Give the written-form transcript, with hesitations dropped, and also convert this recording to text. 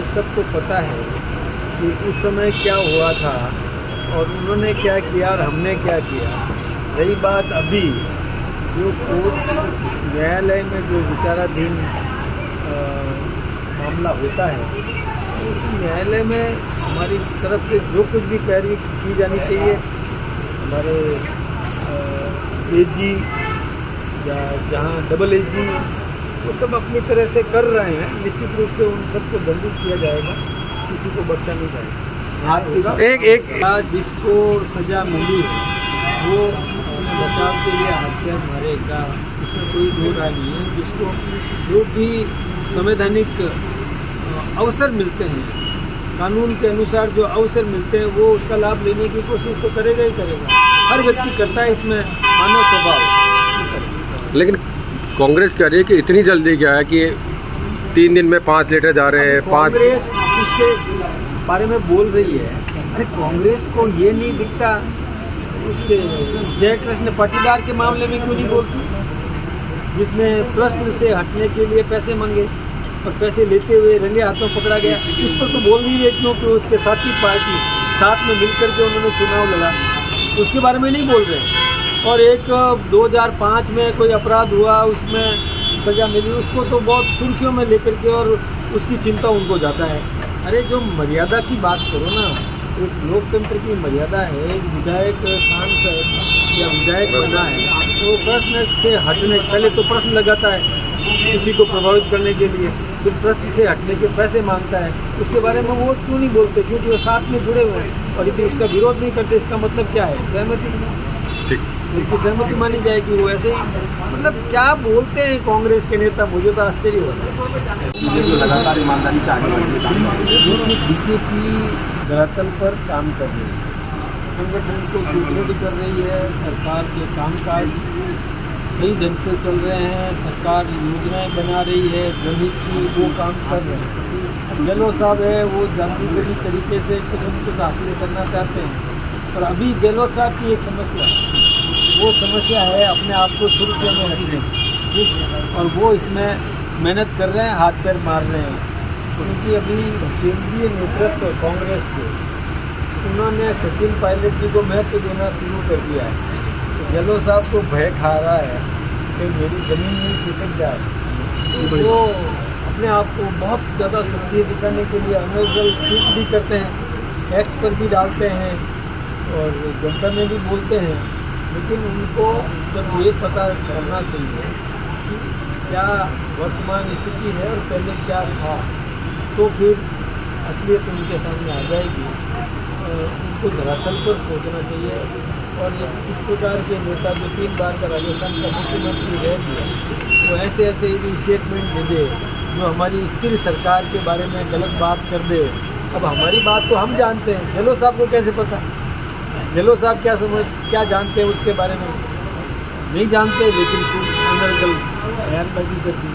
ये सबको पता है कि उस समय क्या हुआ था और उन्होंने क्या किया और हमने क्या किया। रही बात अभी जो कोर्ट न्यायालय में जो विचाराधीन मामला होता है, उस न्यायालय में हमारी तरफ से जो कुछ भी पैरवी की जानी चाहिए, हमारे एजी या जहाँ डबल एजी वो सब अपनी तरह से कर रहे हैं। निश्चित रूप से उन सबको दंडित किया जाएगा, किसी को बख्शा नहीं जाएगा। एक जिसको सज़ा मिली है वो बचाव के लिए हत्या मारेगा, इसमें कोई दो राय नहीं है। जिसको जो भी संवैधानिक अवसर मिलते हैं, कानून के अनुसार जो अवसर मिलते हैं, वो उसका लाभ लेने की कोशिश तो करेगा ही करेगा। हर व्यक्ति करता है, इसमें मानव स्वभाव। लेकिन कांग्रेस कह रही है कि इतनी जल्दी क्या है कि 3 दिन में 5 लीटर जा रहे हैं। कांग्रेस उसके बारे में बोल रही है। अरे कांग्रेस को ये नहीं दिखता, उसके जयकृष्ण पाटीदार के मामले में क्यों नहीं बोलती, जिसने प्रश्न से हटने के लिए पैसे मांगे और पैसे लेते हुए रंगे हाथों पकड़ा गया। उस पर तो बोल नहीं रहे क्योंकि उसके साथी पार्टी साथ में मिलकर के उन्होंने चुनाव लड़ा, उसके बारे में नहीं बोल रहे। और एक 2005 में कोई अपराध हुआ, उसमें सज़ा मिली, उसको तो बहुत सुर्खियों में लेकर के और उसकी चिंता उनको जाता है। अरे जो मर्यादा की बात करो ना, एक लोकतंत्र की मर्यादा है। एक विधायक सांसद या विधायक बना है तो प्रश्न से हटने, पहले तो प्रश्न लगाता है किसी को प्रभावित करने के लिए, फिर प्रश्न से हटने के पैसे मांगता है। उसके बारे में वो क्यों नहीं बोलते? क्योंकि वो साथ में जुड़े हुए हैं और यदि उसका विरोध नहीं करते, इसका मतलब क्या है? सहमति। ठीक, उनकी सहमति मानी जाएगी। वो ऐसे ही मतलब क्या बोलते हैं कांग्रेस के नेता, मुझे तो आश्चर्य होता है। जो लगातार ईमानदारी से आगे बढ़ने का बीजेपी धरातल पर काम कर रही है, संगठन को सुदृढ़ कर रही है, सरकार के कामकाज सही ढंग से चल रहे हैं, सरकार योजनाएं बना रही है, जनहित की वो काम कर रहे हैं। गहलोत साहब है, वो जानबूझी तरीके से कुछ न कुछ हासिल करना चाहते हैं। और अभी गहलोत साहब की एक समस्या है, वो समस्या है अपने आप को सुर्खियों में रखने की, और वो इसमें मेहनत कर रहे हैं, हाथ पैर मार रहे हैं। क्योंकि अभी केंद्रीय नेतृत्व कांग्रेस के, उन्होंने सचिन पायलट जी को महत्व देना शुरू कर दिया है। तो गहलोत साहब को भय खा रहा है कि मेरी ज़मीन नहीं खिसक जाए, तो वो अपने आप को बहुत ज़्यादा सक्रिय दिखाने के लिए अनर्गल ट्वीट भी करते हैं, एक्स पर भी डालते हैं और जनता में भी बोलते हैं। लेकिन उनको जब ये पता करना चाहिए कि क्या वर्तमान स्थिति है और पहले क्या था, तो फिर असलियत उनके सामने आ जाएगी। उनको धरातल पर सोचना चाहिए। और इस प्रकार के नेता जो 3 बार का राजस्थान का मुख्यमंत्री रह दिया, वो ऐसे यदि स्टेटमेंट दे दे जो हमारी स्थिर सरकार के बारे में गलत बात कर दे। अब हमारी बात तो हम जानते हैं, गहलोत साहब को कैसे पता? गहलोत साहब क्या जानते हैं उसके बारे में? नहीं जानते, लेकिन कुछ अनर्गल बयानबाजी कर दी।